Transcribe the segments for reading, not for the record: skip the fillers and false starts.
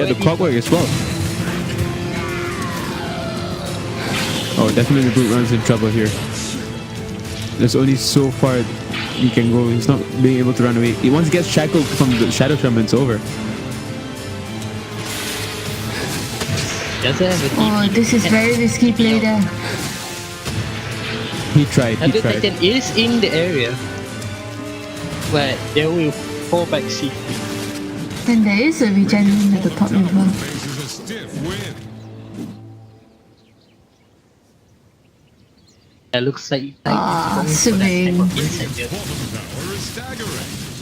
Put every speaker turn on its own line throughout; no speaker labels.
the clockwork as well. Oh, definitely Brute runs in trouble here. There's only so far he can go. He's not being able to run away. Once he gets shackled from the Shadow Shaman, it's over.
Oh, this is very risky play there.
He tried.
The Titan is in the area, but they will fall back safely.
And there is a regen at the top river.
It looks like
swimming.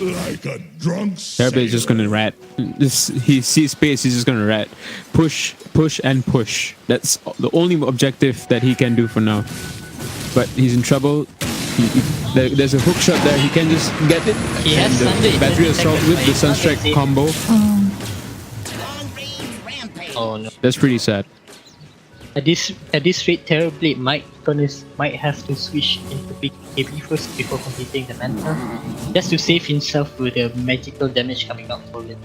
Like a drunk
Everybody's just gonna rat. He sees space, he's just gonna rat. Push, push, and push. That's the only objective that he can do for now. But he's in trouble. There's a hook shot there. He can just get it.
He has
the battery assault with the Sunstrike combo.
Oh no!
That's pretty sad.
At this rate, Terrorblade might have to switch into big AB first before completing the Manta, just to save himself with the magical damage coming out for it.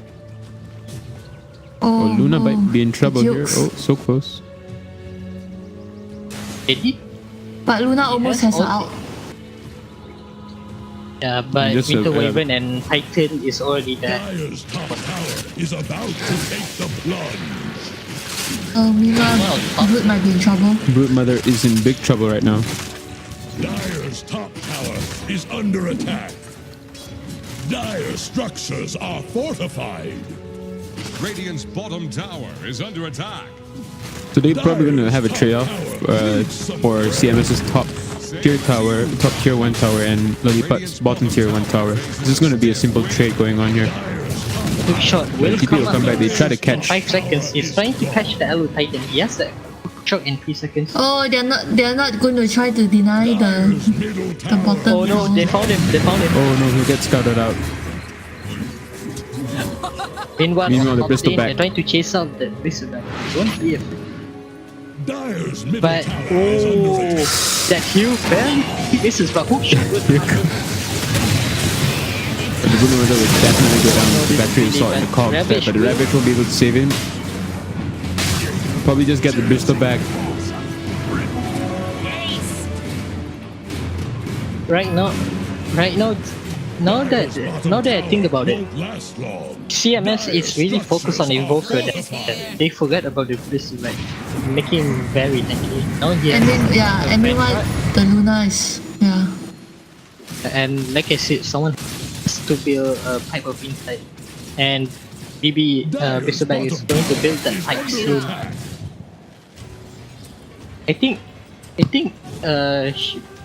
Oh, Luna might be in trouble here. Oh, so close.
Ready?
But Luna almost has her out.
Yeah, but
Just
Winter Wyvern and Titan is already there.
Dire's top tower is about to take the plunge.
Meanwhile, Brute might be in trouble.
Brute Mother is in big trouble right now.
Dire's top tower is under attack. Dire's structures are fortified.
Radiant's bottom tower is under attack.
So they're probably going to have a trade-off for CMS's top tier 1 tower and Lelipat's bottom tier 1 tower. This is going to be a simple trade going on here.
Hook shot will
TP will come back, they try to catch.
5 seconds. He's trying to catch the Aloe Titan. He has the hook shot in 3 seconds.
Oh, they're not going to try to deny the bottom.
Oh no, they found him.
Oh no, he gets scouted out.
Meanwhile,
the Bristol back.
they're trying to chase out the Bristol back. Don't be afraid.
Dire's middle
But
tower is under attack.
that heal barely misses, but hook shot will
The Bruno Mother will definitely go down with the battery assault and the cogs there, but the Ravage won't be able to save him. Probably just get the Bristol back.
Right now that I think about it,
Won't last long.
CMS is really focused on Invoker. They forget about the Bristol, like making him very tanky. Now he
And then
has
and meanwhile the Luna is
and like I said, someone has to build a pipe of insight, and maybe Bristleback is going to build that pipe soon. I think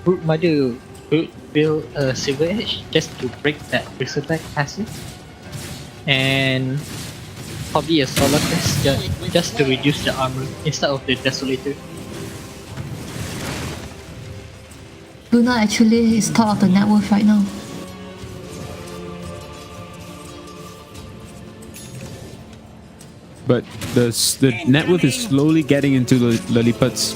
Brute Mother could build a Silver Edge just to break that Bristleback passive, and probably a Solar Crest just to reduce the armor instead of the Desolator.
Luna actually is top of the net worth right now.
But the net worth is slowly getting into Lelipat's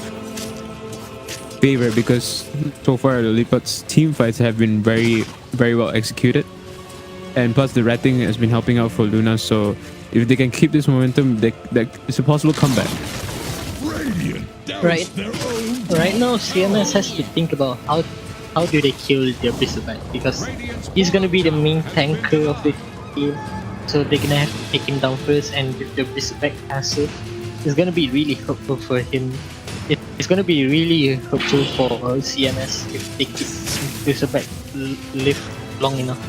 favor because so far Lelipat's team fights have been very, very well executed. And plus the ratting has been helping out for Luna, so if they can keep this momentum, it's a possible comeback.
Right now, CMS has to think about how do they kill their Bristleback, because he's gonna be the main tanker of the team, so they're gonna have to take him down first, and with the Bristleback passive, it's gonna be really helpful for him. It's gonna be really helpful for CMS if they keep Bristleback live long enough.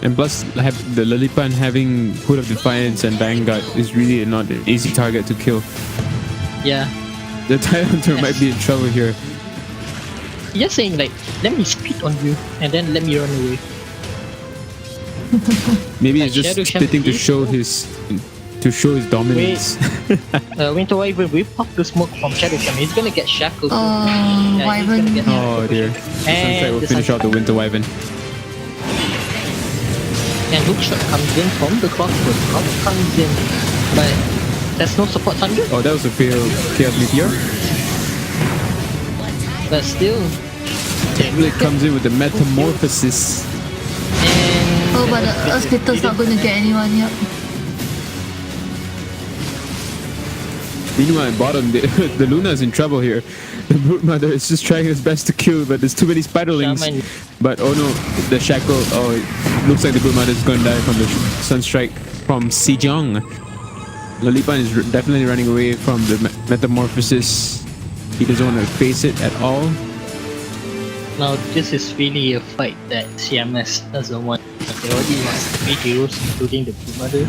And plus, the Lelipan having Hood of Defiance and Vanguard is really not an easy target to kill.
Yeah.
The Tidehunter might be in trouble here.
You're saying like, let me spit on you and then let me run away.
Maybe he's just spitting to show his dominance.
Winter Wyvern will pop the smoke from Shadow Shaman. He's gonna get shackled.
Wyvern.
Oh dear. Sunstrike will finish out the Winter Wyvern.
And Hookshot comes in from the clockwork. Comes in, but there's no support thunder.
Oh, that was a failed Chaos Meteor.
But still,
Blade comes in with the Metamorphosis.
And
but the Earth Splitter's not going to get anyone yet.
Meanwhile, at bottom, the Luna's in trouble here. The Brute Mother is just trying his best to kill, but there's too many Spiderlings.
Shaman.
But oh no, the Shackle. Oh, it looks like the Brute Mother is going to die from the Sunstrike from Sejong. Lelipat is definitely running away from the Metamorphosis. He doesn't want to face it at all.
Now this is really a fight that CMS doesn't want. They already lost 3 heroes, including the Blue Mother,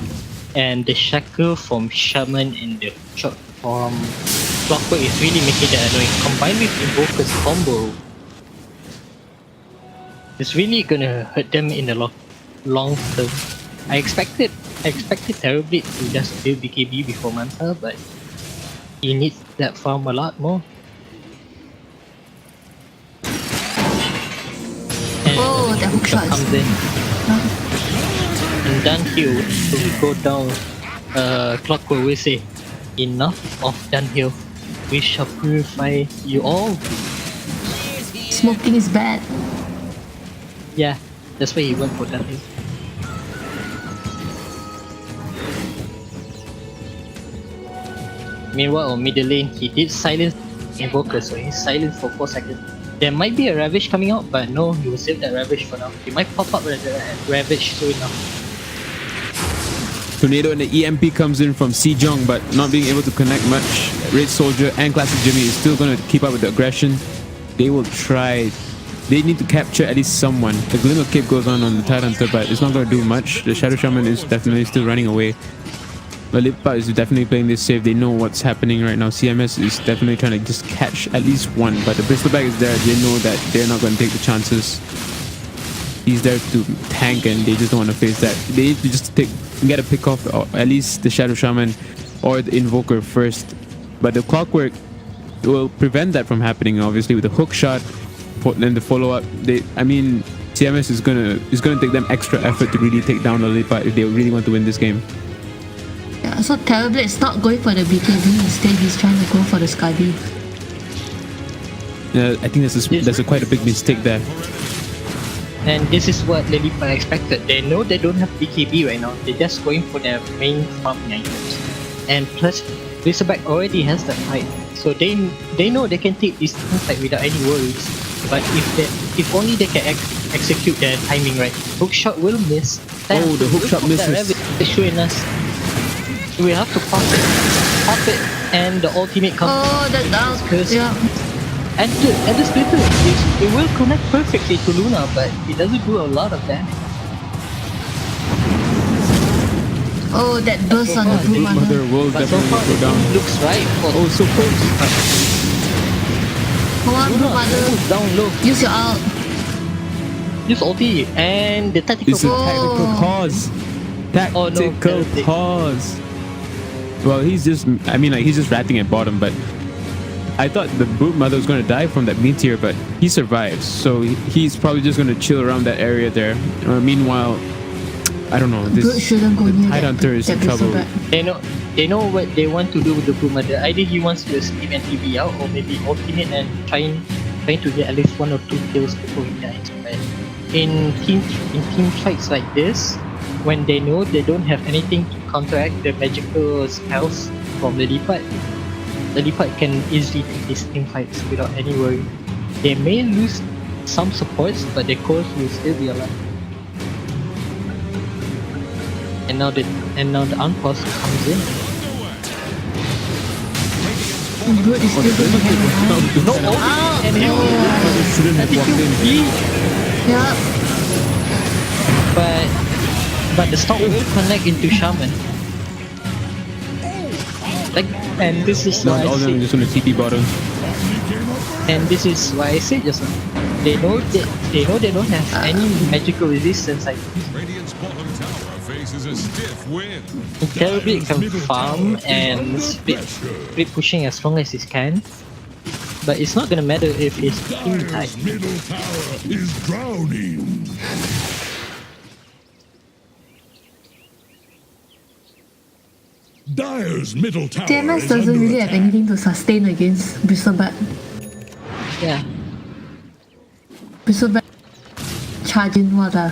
and the Shackle from Shaman and the shot from Clockwork is really making that annoying. Combined with Invoker's combo, it's really gonna hurt them in the long term. I expected Terrorblade to just do BKB before Manta, but he needs that farm a lot more.
Oh, that hook shot.
Comes in. And downhill, so we go down. Clockwork will say, enough of downhill. We shall purify you all.
Smoking is bad.
Yeah, that's why he went for downhill. Meanwhile, on middle lane, he did silence Invoker, so he's silent for 4 seconds. There might be a Ravage coming out, but no, he will save that Ravage for now. He might pop up with a Ravage soon enough.
Tornado and the EMP comes in from Sejong, but not being able to connect much. Red Soldier and Classic Jimmy is still going to keep up with the aggression. They will try. They need to capture at least someone. The Glimmer Cape goes on the Tidehunter, but it's not going to do much. The Shadow Shaman is definitely still running away. Lelipat is definitely playing this safe. They know what's happening right now. CMS is definitely trying to just catch at least one, but the Bristleback is there. They know that they're not going to take the chances. He's there to tank, and they just don't want to face that. They need to just get a pick off, or at least the Shadow Shaman or the Invoker first. But the Clockwork will prevent that from happening. Obviously, with the hook shot, then the follow up. CMS is gonna take them extra effort to really take down Lelipat if they really want to win this game.
Yeah, so Terrorblade is not going for the BKB. Instead, he's trying to go for the Skybeam.
Yeah, I think that's quite a big mistake there.
And this is what Lelipat expected. They know they don't have BKB right now. They're just going for their main farming items. And plus, Razorback already has that fight. So they know they can take this fight without any worries. But if only they can execute their timing right. Hookshot will miss.
Oh, the hookshot misses.
They're showing us. We have to pop it, and the ultimate comes.
Oh, that's down. Yeah.
And the splitter, it will connect perfectly to Luna, but it doesn't do a lot of damage.
Oh, that burst on the Blue Mother.
Will
But so
definitely
far,
go down.
it looks right.
Oh, so close.
Come on, Blue Mother.
Down low.
Use your ult.
Use ulti and the tactical.
It's a tactical pause. Tactical
penalty.
pause. Well, he's just ratting at bottom, but I thought the Brute Mother was going to die from that meteor, but he survives. So he's probably just going to chill around that area there. Meanwhile, I don't know.
Brute shouldn't go near
Tidehunter is in trouble.
They know what they want to do with the Blue Mother. Either he wants to escape and TB out, or maybe ultimate and trying to get at least 1 or 2 kills before he dies. But in team fights like this, when they know they don't have anything to counteract the magical spells from Lelipat, Lelipat can easily take these team fights without any worry. They may lose some supports, but their cores will still be alive. And now the unpause comes in.
Brute is still going to have
No, and
Shouldn't have walked in.
Yeah.
But the stock will connect into Shaman. And this is why
All
I
of them
say,
just on the TP bottom.
and this is why I say just now, they know they don't have any magical resistance. Like
Radiant's bottom tower faces a stiff wind.
Terrorblade can farm and split pushing as long as he can, but it's not gonna matter if he's team tight.
Middle tower is drowning. Dire's middle tower
TMS
is
doesn't
under
really have
attack.
anything to sustain against Bristleback.
Yeah,
Bristleback charging while the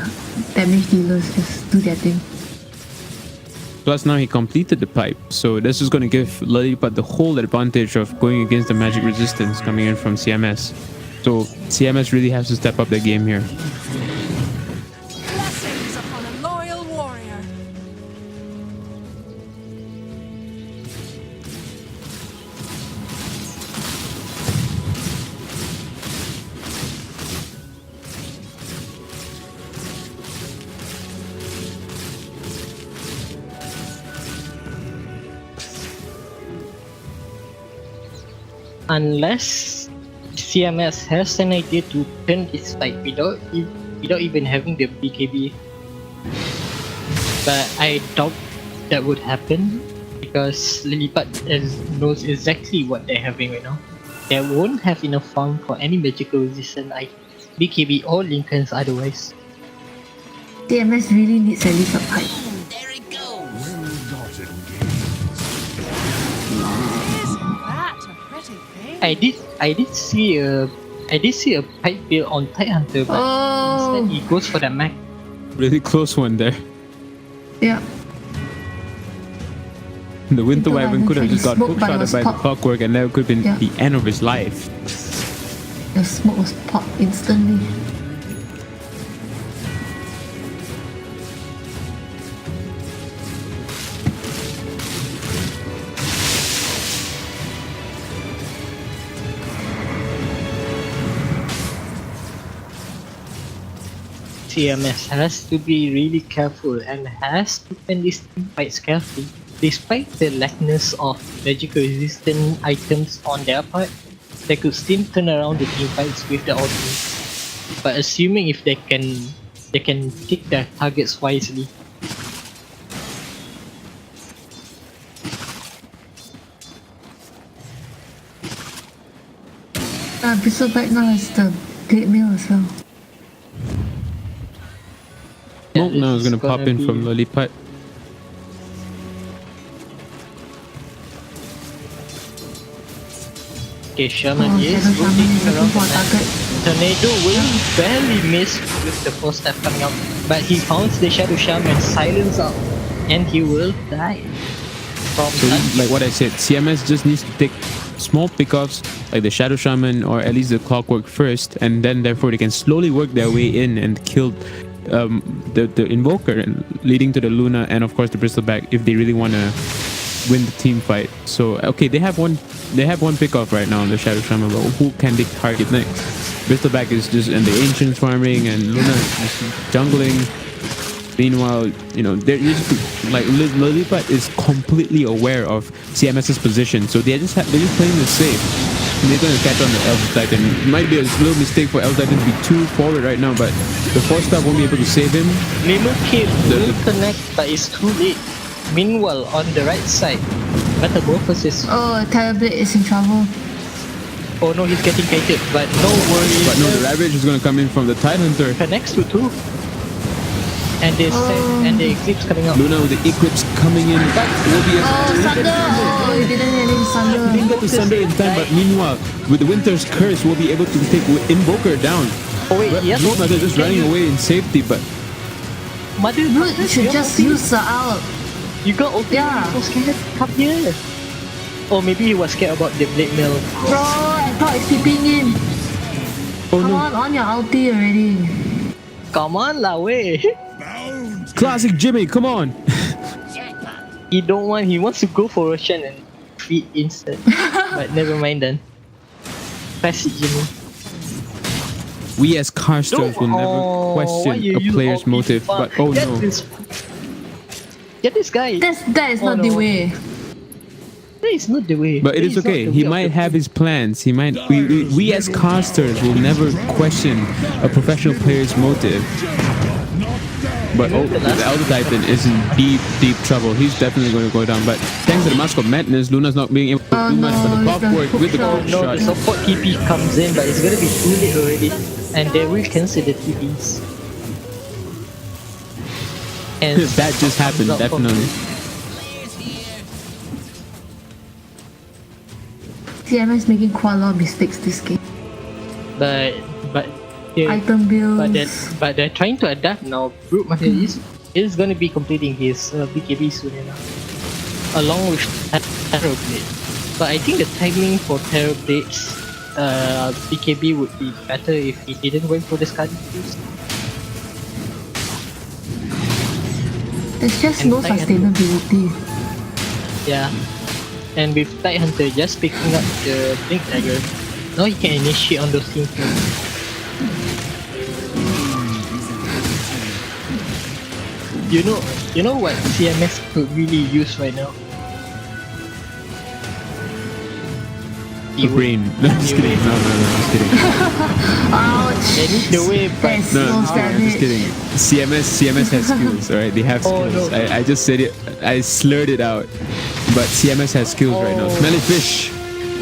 damage dealers just do their thing.
Plus now he completed the pipe. So this is going to give Lelipat the whole advantage of going against the magic resistance coming in from CMS. So CMS really has to step up their game here.
Blessings upon a loyal warrior.
Unless CMS has an idea to turn this fight without even having the BKB. But I doubt that would happen because Lelipat knows exactly what they're having right now. They won't have enough farm for any magical resistant BKB or Lincolns otherwise.
CMS really needs at least a pipe.
Isn't that a pretty thing?
I did see a pipe build on Tidehunter, but
Oh,
instead he goes for the Mac.
Really close one there.
yeah.
The Winter Wyvern could have just got
Smoked, but it
hookshotted
was
by the
popped.
clockwork, and that could have been
Yeah.
the end of his life.
The smoke was popped instantly.
CMS has to be really careful and has to plan these team fights carefully. Despite the lackness of magical resistant items on their part, they could still turn around the team fights with the ultimate. But assuming if they can pick their targets wisely.
Bristleback now has the great meal as well.
Smoke now is going to pop in from Lelipat.
Okay, Shaman
Oh,
is
Shadow Shaman
rotating
is looking
around
for
the
a
map.
target.
Tornado will barely miss with the first step coming out, but he founds the Shadow Shaman, silence up, and he will die. From
So
that.
like what I said, CMS just needs to take small pickoffs like the Shadow Shaman or at least the Clockwork first, and then therefore they can slowly work their way in and kill the Invoker, and leading to the Luna and of course the Bristleback if they really want to win the team fight. So okay, they have one pickoff right now on the Shadow Shaman, but who can they target next? Bristleback is just in the Ancients farming and Luna is just jungling. Meanwhile, you know, they're just like Lelipat is completely aware of CMS's position, so they're just playing it safe. And they're going to catch on the Elf Titan. It might be a little mistake for Elf Titan to be too forward right now, but the 4-star won't be able to save him.
Mimikid will connect, but it's too late. Meanwhile, on the right side, Metamorphosis.
Oh, Terrorblade is in trouble.
Oh no, he's getting kited, but no worries.
But no, the Ravage is going to come in from the Tidehunter.
Connects to 2. And the and the Eclipse coming out.
Luna with the Eclipse coming in, but will be
Oh, Sunder! Oh, you didn't hit him, Sunder.
didn't get to Sunder in time, but meanwhile, with the Winter's Curse, we'll be able to take Invoker down.
Oh wait, yes.
Mother just running away in safety, but
Mother,
You should just use the ult.
You got ultimate.
Yeah.
So scared. Come here. Or maybe he was scared about the blade mail.
Bro, I thought it's peeping in.
oh
Come
no.
on your ulti already.
Come on, lah, way.
Classic Jimmy, come on.
He wants to go for Roshan and feed instead. But never mind then. Classic Jimmy.
We as casters will
Why
never question
you
a
use
player's
all
motive,
these
but oh
Get
no.
this guy.
That is
Oh,
not the
no.
way.
That is not the way.
But it
That
is
not
okay.
the
He
way of
might
the-
have his plans. He might. We as casters will never question a professional player's motive. But oh, the Elder Titan is in deep trouble. He's definitely going to go down. But thanks to the Mask of Madness, Luna's not being able to
Oh,
do much for the
no,
Clockwork with the
no,
quick
No, the
shot.
support TP comes in, but it's gonna be too late already. And they will cancel the TPs. And
That just happened,
comes out from-
definitely.
CMS making quite a lot of mistakes this game.
But yeah,
Item
but
builds.
they're trying to adapt now. Brute Master is He's gonna be completing his BKB soon enough, along with Terrorblade. But I think the timing for Terrorblade's BKB would be better if he didn't wait for the Skadi first.
There's just
And
no
Titan-
sustainability.
Yeah. And with Tide Hunter just picking up the Blink Dagger, now he can initiate on those team kills. You know what CMS could really use right now?
The brain. No, I'm just kidding. No, just kidding.
Ouch!
They need the way back.
That's
No,
so
I'm just kidding. I'm just
savage.
kidding. CMS has skills, alright? They have
Oh,
skills.
no.
I just said it. I slurred it out. But CMS has skills right now. Smelly fish.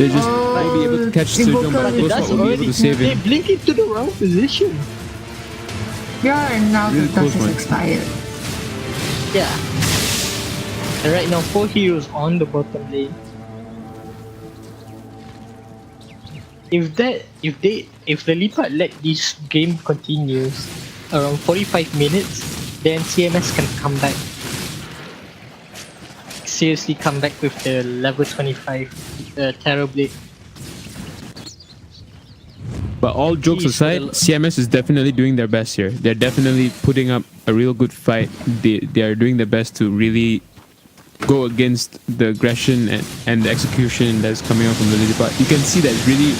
They just won't be able to catch Sejong, but
Invoker.
Ghost won't be able to save
They
him.
blink into the wrong position.
Yeah, and now
Really
the
close
dust is
one.
expired.
Yeah. And right now 4 heroes on the bottom lane. If Lelipat let this game continues around 45 minutes, then CMS can come back. Seriously come back with the level 25 Terrorblade.
But all jokes
Jeez,
aside,
what a-
CMS is definitely doing their best here. They're definitely putting up a real good fight. They are doing their best to really go against the aggression and the execution that's coming out from the Lelipat. You can see that it's really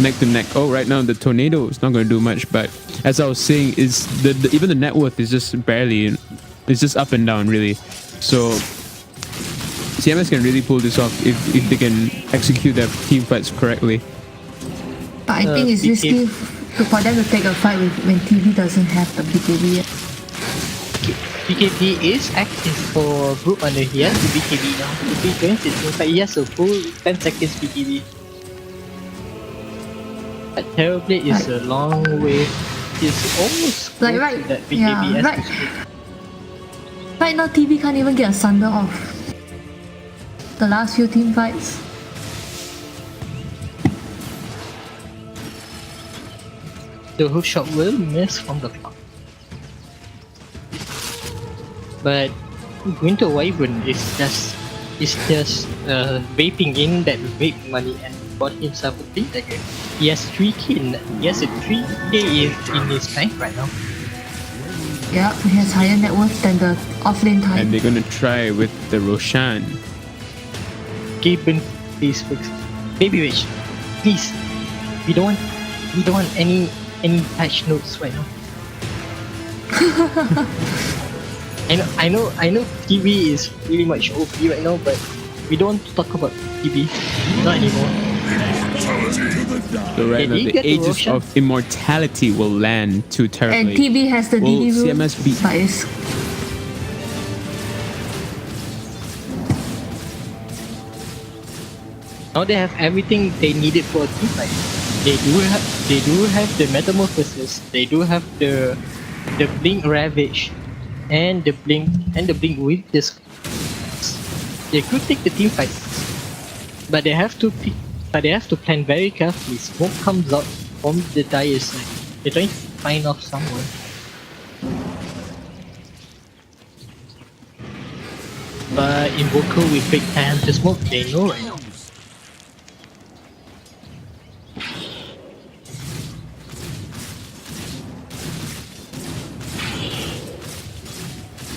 neck to neck. Oh, right now the tornado is not going to do much, but as I was saying, is even the net worth is just barely, it's just up and down really. So CMS can really pull this off if they can execute their team fights correctly.
But I think it's risky for them to take a fight when TV doesn't have the BKB yet.
BKB is active for group under. He has the BKB now. If he joins it, in fact he has a full 10 seconds BKB. But Terrorblade is a long way. It's almost
Like
close
right,
to that BKB
yeah,
as
right.
we speak.
Right now, TV can't even get a Sunder off. The last few team fights.
The hook shot will miss from the clock. But Winter Wyvern is just vaping in that vape money and bought himself a big dagger. He has 3k he has a 3k in his bank right now.
Yeah, he has higher net worth than the offlane time.
And they're going to try with the Roshan.
Gaben, please fix. Baby Witch, please. We don't want any patch notes right now. I know TV is really much OP right now, but we don't want to talk about TV. Not anymore.
So right
Did
now
he
the
get the
Aegis
Roshan?
of Immortality will land to
And
Terrorblade.
TV has the
Will
DD rule.
CMS beat?
But it's
Now they have everything they needed for a team fight. They do have the Metamorphosis. They do have the Blink Ravage, and the Blink with this. They could take the team fight, but they have to plan very carefully. Smoke comes out from the dire side. They're trying to find off someone. But Invoker with big time to smoke, they know right now.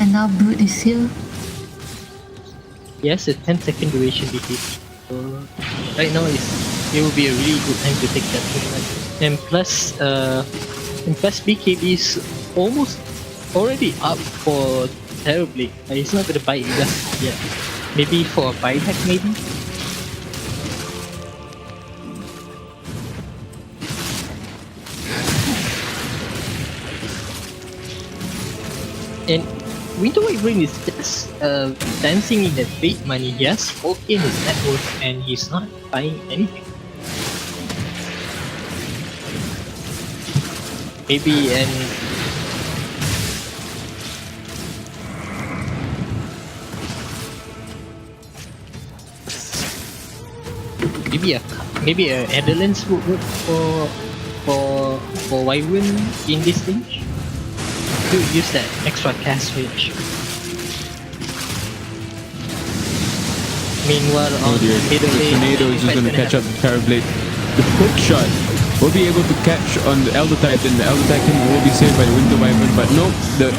and now Brood is here.
Yes, a 10-second duration BKB. So right now it will be a really good time to take that tournament. And plus BKB is almost already up for Terrorblade. He's not gonna buy it just yet. Maybe for a buyback maybe. And Winter Wyvern is just dancing in that fake money. He has 4k in his net worth and he's not buying anything. Maybe maybe a Adolescence would work for Wyvern in this stage. could use that extra cast range. Meanwhile,
Oh
on
dear,
middle
the
lane,
tornado is just gonna catch up the Terrorblade. The hook shot will be able to catch on the Elder Titan. The Elder Titan will be saved by the Winter Wyvern, but nope, the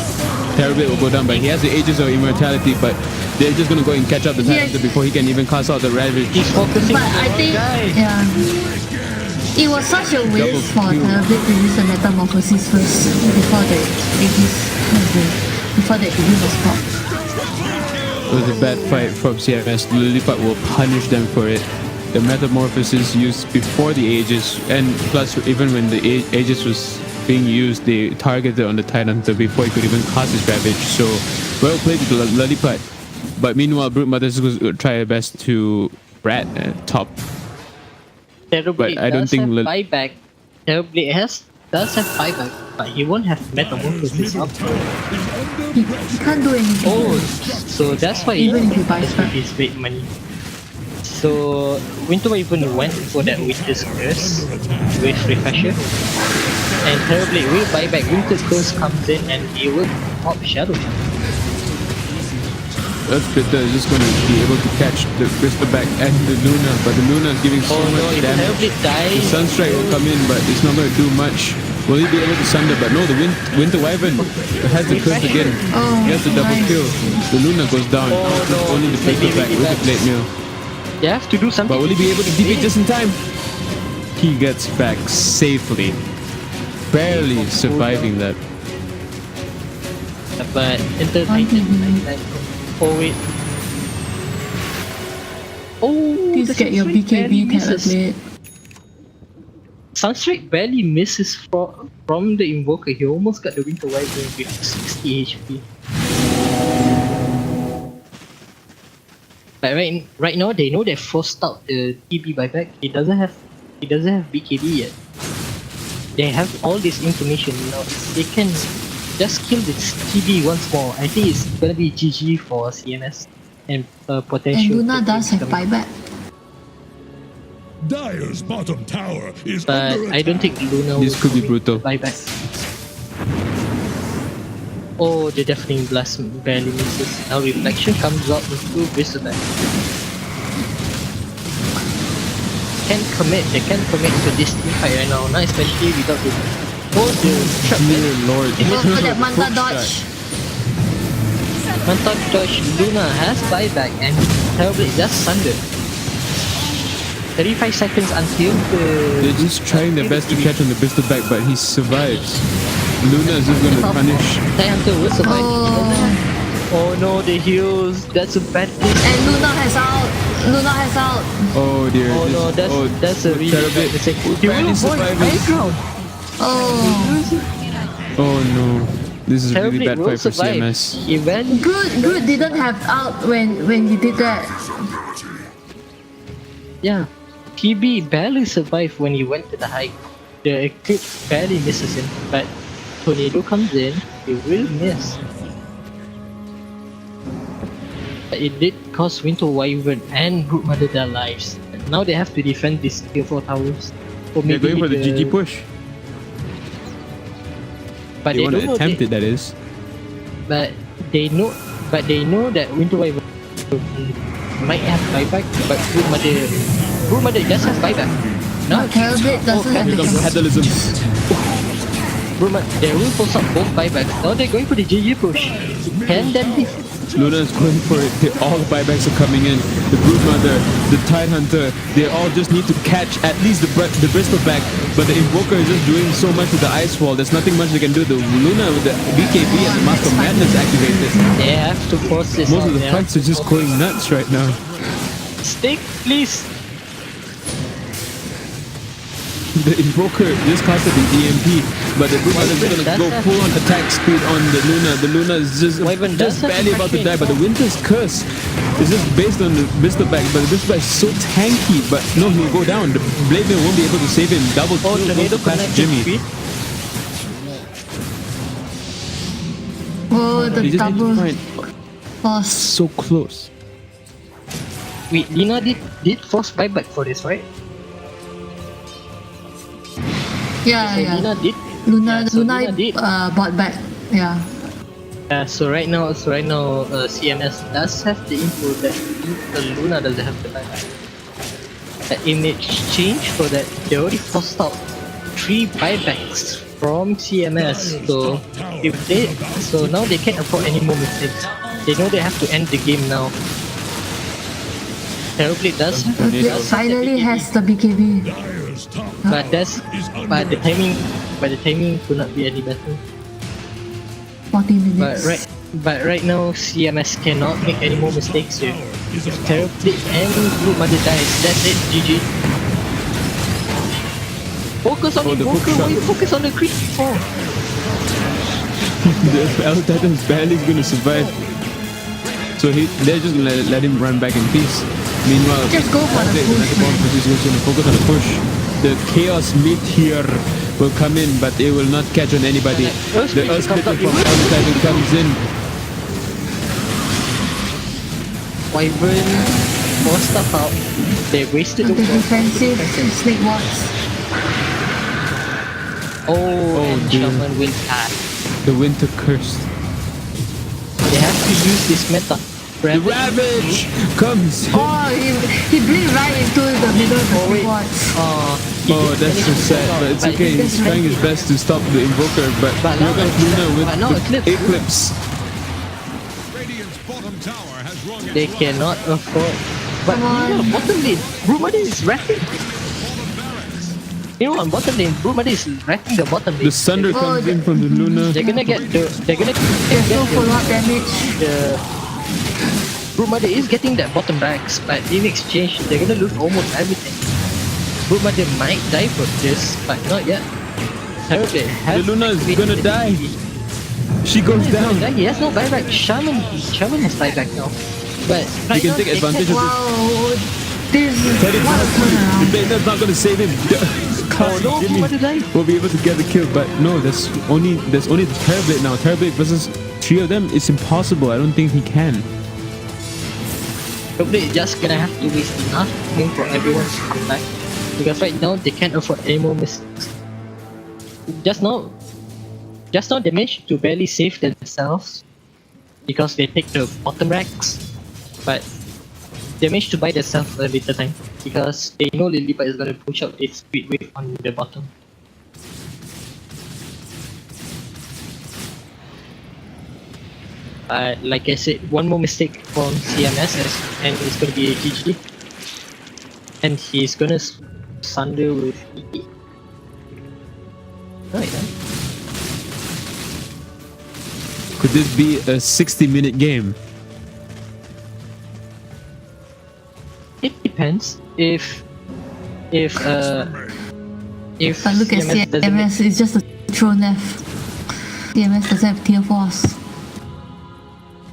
Terrorblade will go down. But he has the Aegis of Immortality, but they're just gonna go and catch up the
Yes.
Titan before he can even cast out the Ravage.
He's focusing
But
on the
I
wrong
think,
guy.
yeah, it was such a waste for
kill.
Terrorblade to use the Metamorphosis first before the Aegis, before the Aegis was popped.
It was a bad fight from CMS. Lelipat will punish them for it. The Metamorphosis used before the Aegis, and plus even when the Aegis was being used, they targeted on the Titan Hunter before he could even cast his Ravage. So well played to Lelipat. But meanwhile, Brute Mother is going to try her best to rat top.
Terrorblade
I don't
does
think
have
Lel-
buyback. Terrorblade does have buyback, but he won't have Metamorphosis up.
He can't do anything.
Oh, so that's why
Even if he buys
has
back.
his big money. So Winter Wyvern went for that Winter's Curse with Refresher, and Terrorblade will buy back. Winter's Curse comes in and he will pop Shadow.
That's better. Is just going to be able to catch the Crystalback and the Luna, but the Luna is giving so
Oh no!
much
If
damage.
Terrorblade
The
dies,
Sunstrike will come in, but it's not going to do much. Will he be able to sunder? But no, the Winter Wyvern has the curse again.
Oh,
He has the double
nice.
kill. The Luna goes down.
Oh, no.
Only the
Maybe
Crystalback with the
that's-
plate mill.
they have to do something.
But will he be able to defeat just in time? He gets back safely. Barely surviving that.
But Enter Titan. Oh wait. Oh,
Please
the
get your
Sunstrike barely
BKB
misses.
Terrorblade.
Sunstrike barely misses from the Invoker. He almost got the Winter Wyvern with 60 HP. But right now they know they forced out the TB buyback. He doesn't have BKB yet. They have all this information now. They can just kill this TB once more. I think it's gonna be GG for CMS and potential.
And Luna does have
coming.
buyback.
Dire's bottom tower is
But
under
I don't
attack.
think Luna
This
will
could be
commit
brutal.
buyback. Oh, the Deafening Blast barely misses. Now Reflection comes out into Bristleback. They can't commit to this team fight right now, not especially without the trap.
Dear Lord.
Go for that Manta dodge.
Manta dodge. Luna has buyback and Terrorblade just sundered. 35 seconds until
They're
the
just trying their best to catch on the Bristleback, but he survives. Luna is just going to punish.
Titanhunter will survive.
Oh,
Oh no, the heals. That's a bad thing.
and Luna has out. Luna has out.
Oh dear.
Oh no, that's a really bad
Terrorblade.
mistake. He will
Barely
avoid
survives.
high ground.
Oh,
Oh no. This is a really
Terrorblade
bad
will
fight for
survive.
CMS.
He went.
Groot didn't have out when he did that.
Yeah. TB barely survived when he went to the high ground. The Eclipse barely misses him, but Tornado comes in, he will miss. But it did cost Winter Wyvern and Brute Mother their lives. Now they have to defend these tier 4 towers. Or
They're
maybe
going for the GG push.
But
They
they
want
don't
to
know
attempt it, that is.
But they know that Winter Wyvern might have buyback, but Brute Mother just has buyback.
But Terrorblade doesn't have
Here
the
comes
capacity.
Catalysm.
Brute Mother, they will force out both buybacks. Now they're going for the GG push. Can them be?
Luna is going for it. All the buybacks are coming in. The Brood Mother, the Tidehunter, they all just need to catch at least the Bristleback. But the Invoker is just doing so much with the Ice Wall. There's nothing much they can do. The Luna with the BKB and the Mask of Madness activated.
They have to force this
Most
out.
of the
They have
fights are
to
just
force-
going nuts right now.
Stick, please.
The Invoker just casted the EMP, but the Brood Mother is going to go full on attack speed on the Luna. The Luna is just barely about to die, but the Winter's Curse is just based on the Bristleback, but the Bristleback is so tanky, but no, he'll go down. The Blade Mail won't be able to save him. Double
Oh,
kill
Tornado
goes past
connected
Jimmy.
speed.
Oh, the
They just need to
double
find
force.
so close.
Wait, Lina did force buyback for this, right?
Yeah,
So
yeah.
Lina did.
Luna
Yeah, so Luna did.
bought back. Yeah.
So right now, CMS does have the info that Luna doesn't have the buyback. In exchange for that, they already forced out 3 buybacks from CMS. So so now they can't afford any more mistakes. They know they have to end the game now. Terrorblade does
Finally has the BKB.
Dire's top
but that's
is under
but the timing could not be any better.
40 minutes.
But right now CMS cannot make any more mistakes here.
is
If
about
Terrorblade and Blue Mother dies, that's it, GG. Focus on the
the
Invoker,
hook
why you
shot.
focus on the creep for?
The El Titan's barely gonna survive. So they're just gonna let him run back in peace. Meanwhile,
Just go for the push,
bomb
man.
is just gonna focus on the push. The Chaos Meteor will come in, but it will not catch on anybody. The Earth Splitter from El Titan comes in.
Wyvern more stuff out. They wasted
The
the
defensive snake wards.
and
dude.
Shaman will die.
The Winter Curse.
They have to use this meta.
The Ravage comes.
Oh, he blew right into the middle of the snake wards.
Oh, that's so sad, but it's okay. He's trying his best to stop the Invoker, but
But
here
now
comes
Eclipse.
Luna with
But now
the
Eclipse.
Eclipse.
Radiant's bottom tower has rung its
They
alarm.
cannot afford. But
Come on.
you know, bottom lane, Brumadi is wrecking. You know, on bottom lane, Brumadi is wrecking the bottom lane.
The Sunder
Oh,
comes in from the Luna.
They're gonna get
There's no follow-up damage.
the Brumadi is getting that bottom racks, but in exchange, they're gonna lose almost everything. Brumadi might die for this, but not yet. Terribly.
The Luna is gonna die. She goes down.
He has no buyback. Shaman has buyback now. But
You can take advantage of it.
Wow. This is
Teddy
what a
the
turnaround.
Bane's not gonna save him.
Oh no,
Jimmy
Brumadi died.
will be able to get the kill, but no, there's only the Terrorblade now. Terrorblade versus 3 of them. It's impossible. I don't think he can.
Probably just gonna have to waste enough time for everyone to come back. Because right now they can't afford any more mistakes. Just now they managed to barely save themselves because they take the bottom racks, but they managed to buy themselves a little time because they know Lelipat is gonna push out this speed wave on the bottom. Like I said, one more mistake from CMS and it's gonna be a GG. And he's gonna sunder with EE. Right then.
Could this be a 60-minute game?
It depends if
But look at
CMS doesn't make-
CMS, it's just a throw F. CMS doesn't have tier force.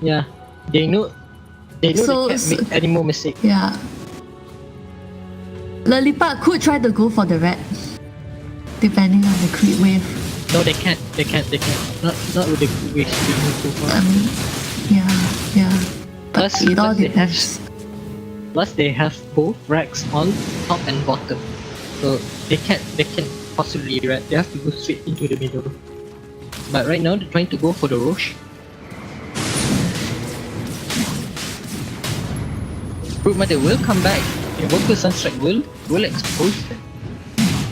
yeah, they know
So-
they can't make any more mistakes.
Yeah. Lelipat could try to go for the red, depending on the creep wave.
No, they can't. Not with the way she moved so far.
Yeah. But
Plus-
it all
plus they have-
depends.
Plus they have both racks on top and bottom, so they can't possibly rack. They have to go straight into the middle. But right now they're trying to go for the Roche. Brute Mother will come back. Invoker Sunstrike will expose them.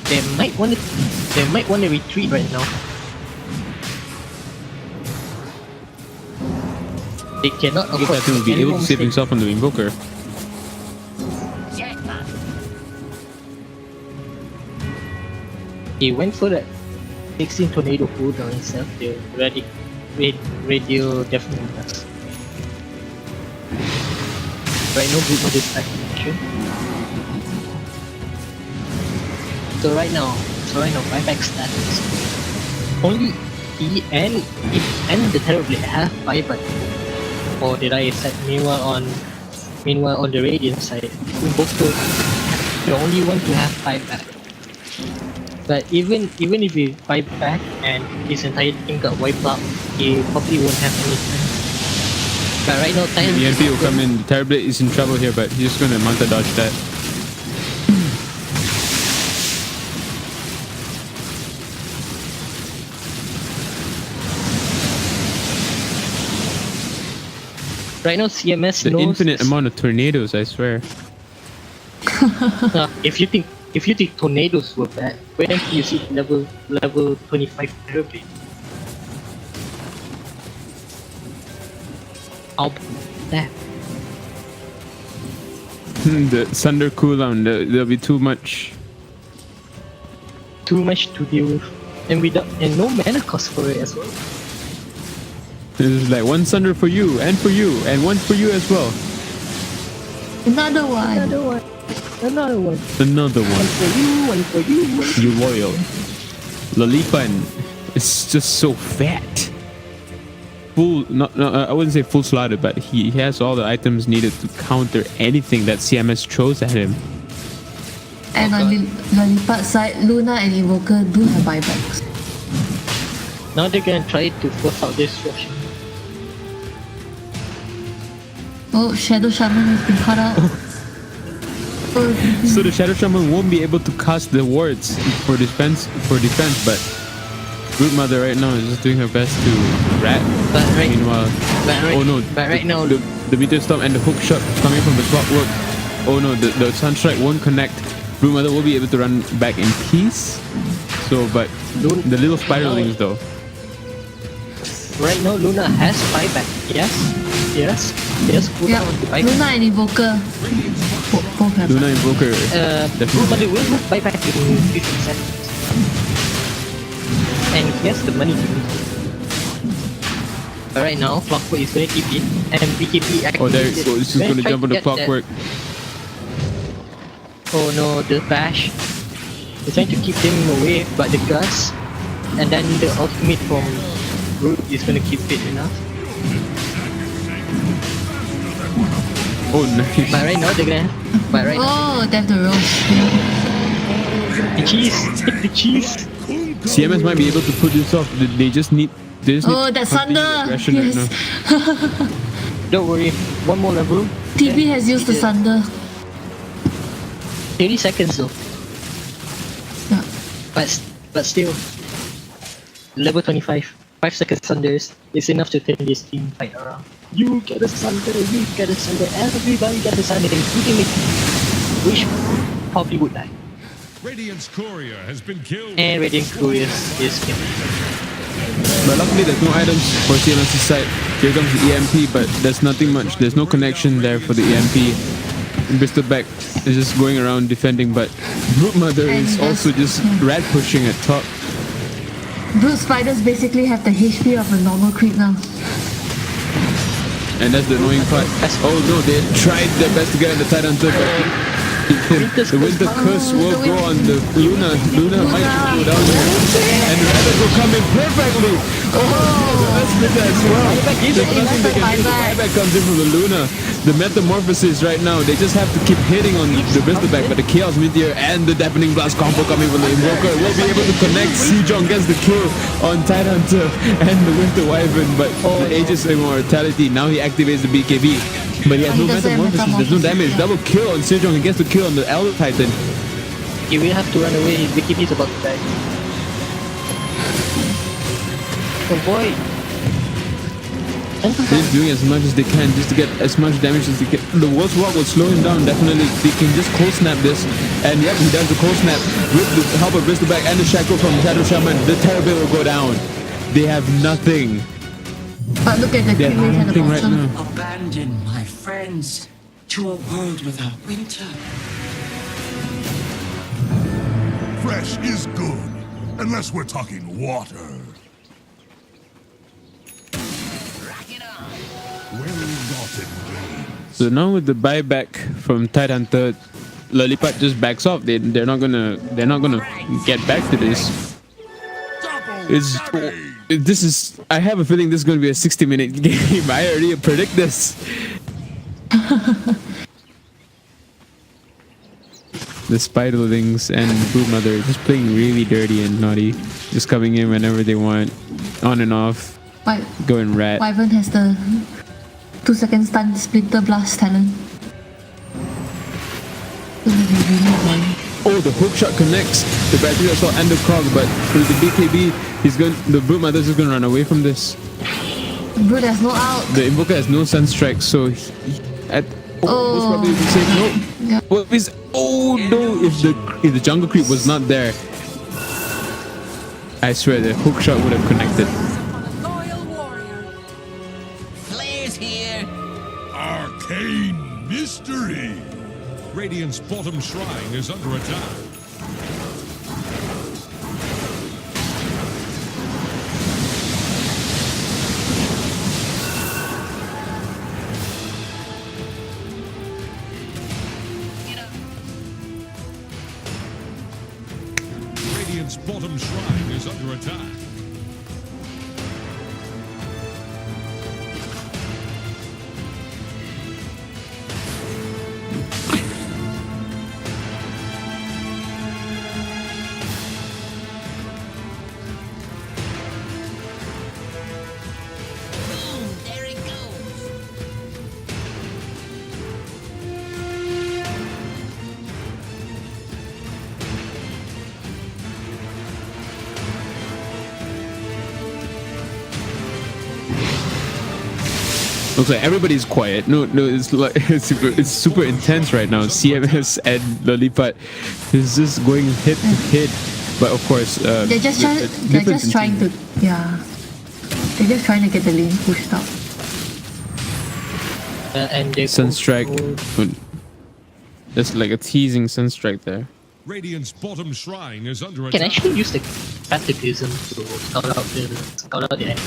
They might want to retreat right now. They cannot
Look
afford
at him will be
any
able
more
to save
mistakes.
himself from the Invoker.
He went for that 16 tornado cooldown himself. The radio definitely does. Right now, Blue Mother is back in action. So right now, buyback status. Only he and the Terrorblade have buyback. Or did I say meanwhile on the Radiant side, Invoker the only one to have buyback. But even if he buy back and his entire team got wiped out, he probably won't have any time. But right now, time
The NP will come in. Terrorblade is in trouble here, but he's just gonna manta dodge that.
Right now, CMS
The
knows
infinite amount of tornadoes, I swear.
if you think tornadoes were bad, wait until you see level 25 Terrorblade. How that?
The Thunder cooldown, there'll be too much.
Too much to deal with, and no mana cost for it as well.
This is like one Thunder for you, and one for you as well.
Another one.
Another one.
One
For you.
You loyal. Lelipat is just so fat. I wouldn't say full slaughter, but he has all the items needed to counter anything that CMS throws at him.
And on the Lelipat side, Luna and Invoker do have buybacks.
Now they're gonna try to force out this destruction.
Oh, Shadow Shaman has been cut out.
So the Shadow Shaman won't be able to cast the wards for defense, but Root Mother right now is just doing her best to rat. Meanwhile,
right now,
the meteor storm and the hook shot coming from the clockwork. Oh no, the Sunstrike won't connect. Root Mother will be able to run back in peace. So, but the little spiralings though.
Right now, Luna has buyback. Yes.
Yeah, Luna and Invoker both have.
Luna Invoker.
Root Mother will have buyback in 50 seconds. And he has the money to do it. But right now, Clockwork is going to keep it, and BKB activated.
Oh, there it goes. She's going to jump on the Clockwork.
Oh no, the bash. He's trying to keep them away, but the gas, and then the ultimate from Root is going to keep it enough.
Oh, nice.
But right now, they're going to. But right now.
Oh, they have the roast.
The cheese! Hit the cheese!
CMS might be able to put this off. They just need.
Oh, that Thunder! Yes.
Don't worry, one more level.
TB has used the Thunder.
30 seconds though.
Yeah.
But still, level 25, 5 seconds Thunders is enough to turn this team fight around. You get a Thunder, everybody get a Thunder. You can make which probably would die.
Radiant's courier has been killed.
And Radiant Courier is killed.
But luckily there's no items for CMS's side. Here comes the EMP, but there's nothing much. There's no connection there for the EMP. Bristleback is just going around defending, but Root Mother is also just rat pushing at top.
Brute Spiders basically have the HP of a normal creep now.
And that's the annoying part. Oh no, they tried their best to get on the Titan Hunter, but the Winter Curse will go on the Luna. Luna might go down there. And the Rabbit will come in perfectly. Oh, that's good as well. The buyback comes in from the Luna. The Metamorphosis right now, they just have to keep hitting on the Bristleback, but the Chaos Meteor and the Deafening Blast combo coming from the Invoker will be able to connect. Sejong gets the kill on Titan Hunter and the Winter Wyvern, but the Aegis Immortality, now he activates the BKB. But he has no Metamorphosis, there's no damage. Double kill on Sejong, he gets the kill on the Elder Titan.
He will have to run away, BKB is about to die. Oh boy!
They're doing as much as they can just to get as much damage as they can. The World's Walk will slow him down, definitely. They can just cold snap this. And yep, he does the cold snap with the help of Bristleback and the Shackle from Shadow Shaman. The Terrorblade will go down. They have nothing.
But look at the
They have
teammates at the
nothing right
bottom.
now.
Abandon my friends to a world without winter.
Fresh is good, unless we're talking water.
So now with the buyback from Titan Hunter, Lelipat just backs off. They're not gonna get back to this. This is. I have a feeling this is gonna be a 60-minute game. I already predict this. The Spiderlings and Brood Mother just playing really dirty and naughty, just coming in whenever they want, on and off, going rat.
Wyvern has the 2-second stun splitter blast talent.
Oh, the hook shot connects the battery assault and the cog, but with the BKB, the Brood Mother's just gonna run away from this.
Bro, there's no out.
The Invoker has no Sunstrike, so most probably would say no.
Yeah.
Oh no! If the jungle creep was not there, I swear the hook shot would have connected.
Flares here.
Arcane mystery.
Radiant's bottom shrine is under attack. Radiant's bottom shrine is under attack.
Boom, there it goes.
Looks like everybody's quiet. No, it's like it's super intense right now. CMS and Lelipat is just going hit to hit, but of course,
They're just trying to get the lane pushed out.
And they
Sunstrike. There's like a teasing Sunstrike there.
Radiant's bottom shrine is under
can
attack.
actually use the catechism to scout out the enemy.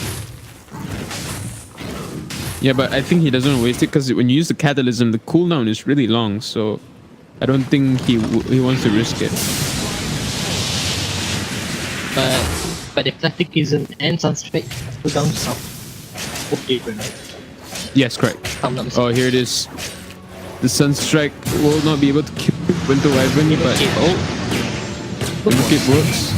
Yeah, but I think he doesn't waste it because when you use the catalysm, the cooldown is really long. So I don't think he wants to risk it.
But the catechism and Sunstrike go down some. Okay, right?
Yes, correct.
I'm not mistaken.
Oh, here it is. The Sunstrike will not be able to kill Winter Wyvern, but it works.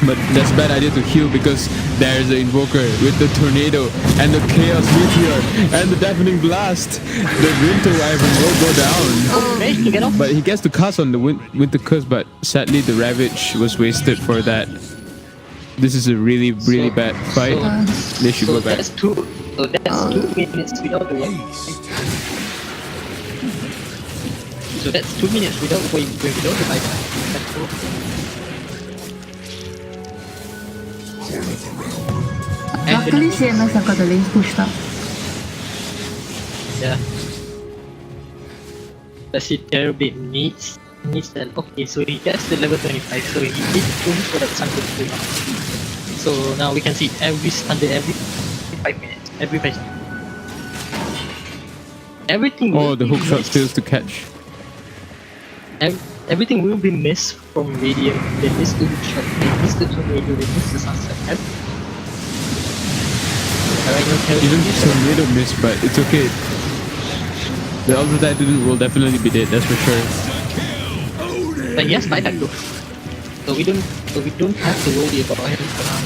But that's a bad idea to heal because there's the Invoker with the Tornado and the Chaos Meteor and the Deafening Blast. The Winter Wyvern will go down.
Okay, you get off.
But he gets to cast on the Winter Curse, but sadly the Ravage was wasted for that. This is a really bad fight. They should
So
go back.
that's 2 minutes without the win. So that's 2 minutes without the buyback. That's cool.
Luckily, CMS have got the lanes pushed up.
Yeah. Let's see, Terabit needs that. Okay, so he gets the level 25, so he did push for that Sunday pull. So now we can see every Sunday, every 5 minutes, every 5 minutes. Everything.
Oh,
will
the
be
hook shot
missed.
fails to catch.
Everything will be missed from Radiant. They missed the hook shot, they missed the tornado, they missed the sunset.
Even Tornado missed, but it's okay. The Ultra Titan will definitely be dead, that's for sure.
But yes, buyback though. So we don't have to worry about him for now.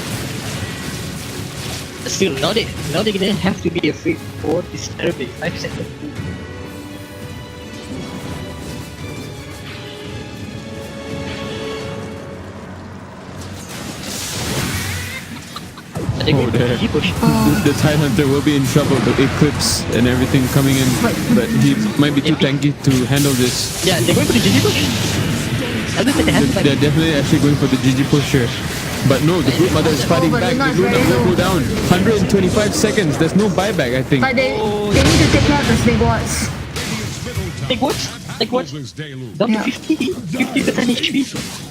But still, now they didn't have to be afraid for this terrible 5 second.
Oh, the Tide Hunter will be in trouble. The Eclipse and everything coming in, but he might be too tanky to handle this.
Yeah, they're going for the GG push.
They're definitely actually going for the GG push here. But no, the Brute Mother is fighting
but
back. The
Luna is
Luna
very
will go
low.
down. 125 seconds. There's no buyback, I think.
But they need to take care of the snake wards.
Take what? Take what? Down to 50% HP.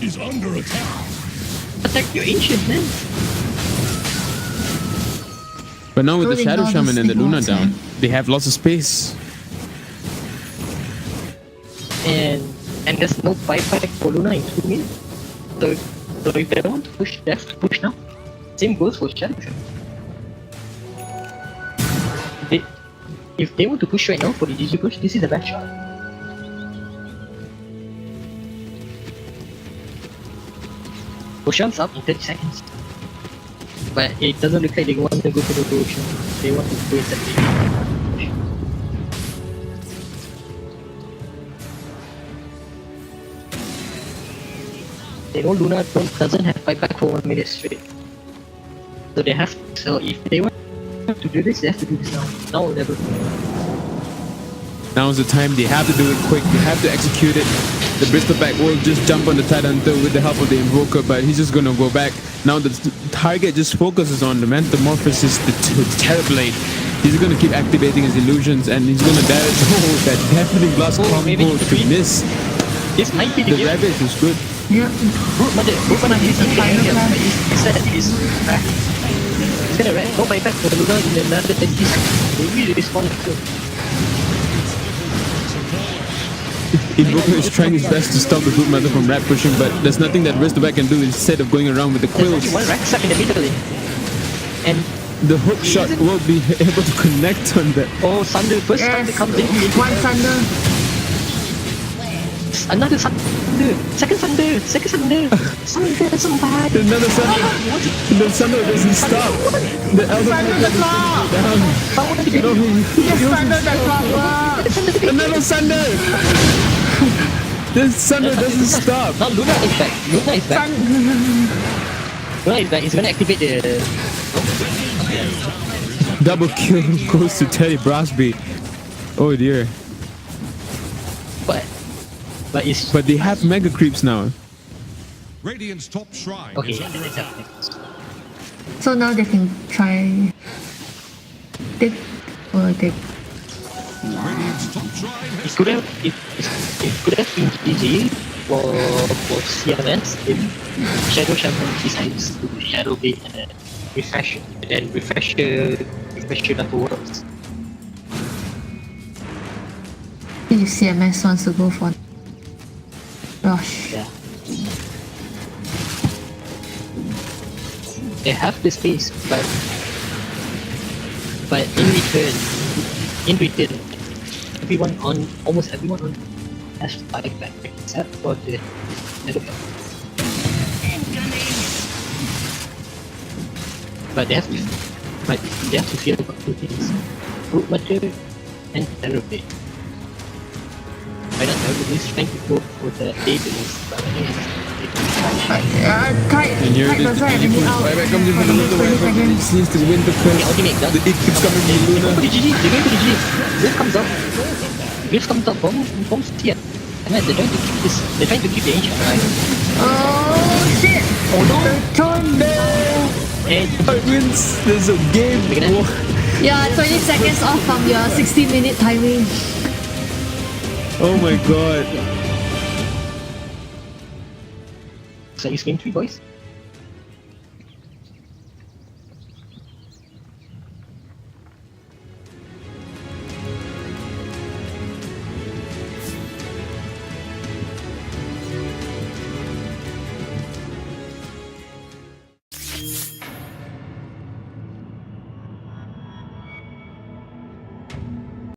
Is under attack.
Attack your ancient man.
But now with the
Rolling
Shadow
all
Shaman
the
and the
snake
Luna
wards,
down,
man.
they have lots of space.
And there's no buyback for Luna in 2 minutes. So if they don't want to push, they have to push now. Same goes for Shadow Shaman. If they want to push right now for the GG push, this is the best shot. Ocean's up in 30 seconds. But it doesn't look like they want to go for the ocean. They want to go inside the They know Luna doesn't have buyback for 1 minute straight. So they have so if they want have to do this, they have to do this now. Now or never.
Now's the time. They have to do it quick. They have to execute it. The Bristleback will just jump on the Tidehunter with the help of the Invoker, but he's just gonna go back. Now the target just focuses on the Metamorphosis, the Terrorblade. He's gonna keep activating his illusions, and he's gonna damage. Oh, that deafening blast combo to miss.
This might be
The
the
rabbit is good.
Yep.
Root Mother is in the area, but he said that he's back. He's gonna go back for the Luna in another 10 days. They really respond to it.
Invoker is trying his best to stop the Root Mother from rat pushing, but there's nothing that Bristleback can do instead of going around with the
There's
quills.
only one Rack stuck in the middle lane. And
The hook shot will be able to connect on that.
oh, Thunder, first time they
Yes.
come in.
One Thunder.
Another Thunder, second Thunder, second Thunder. Thunder, somebody.
Another Thunder. The Thunder doesn't stop. The Elder
Thunder the clock.
down. No,
Yes, Thunder the clock.
another Thunder. This Thunder doesn't stop.
Now Luna is back. Luna is back. Luna is back. He's gonna activate the.
Double kill goes to Teddy Brasby. Oh dear.
But it's
But they have mega creeps now.
Radiant's top shrine
okay.
is under attack.
So now they can try. They
Radiant's top shrine
It
has
could have been GG for CMS if Shadow Shaman decides to do Shadow Blade and then refresh afterwards.
if CMS wants to go for rush.
Yeah. They have the space, but in return, almost everyone on has 5 back except for the Lelipat. But they have to fear about 2 things: Root Mother and Terrorblade. Right now, Terrorblade is trying to go for the Aegis, but
And here it is.
doesn't have any out.
Right back comes in for the Luna. Right back comes in. He needs to win the
okay,
quest.
ultimate done.
The it keeps coming from
They're
Luna.
going to GG, they're going to GG. Griff comes up. Griff comes up from Seer. And then they're trying to keep the ancient alive.
Oh shit!
Oh no!
Tornado!
And
It wins. There's a game.
We're gonna-
Yeah, 20 seconds off from your 60-minute timing.
Oh my god.
so it's game 3, boys.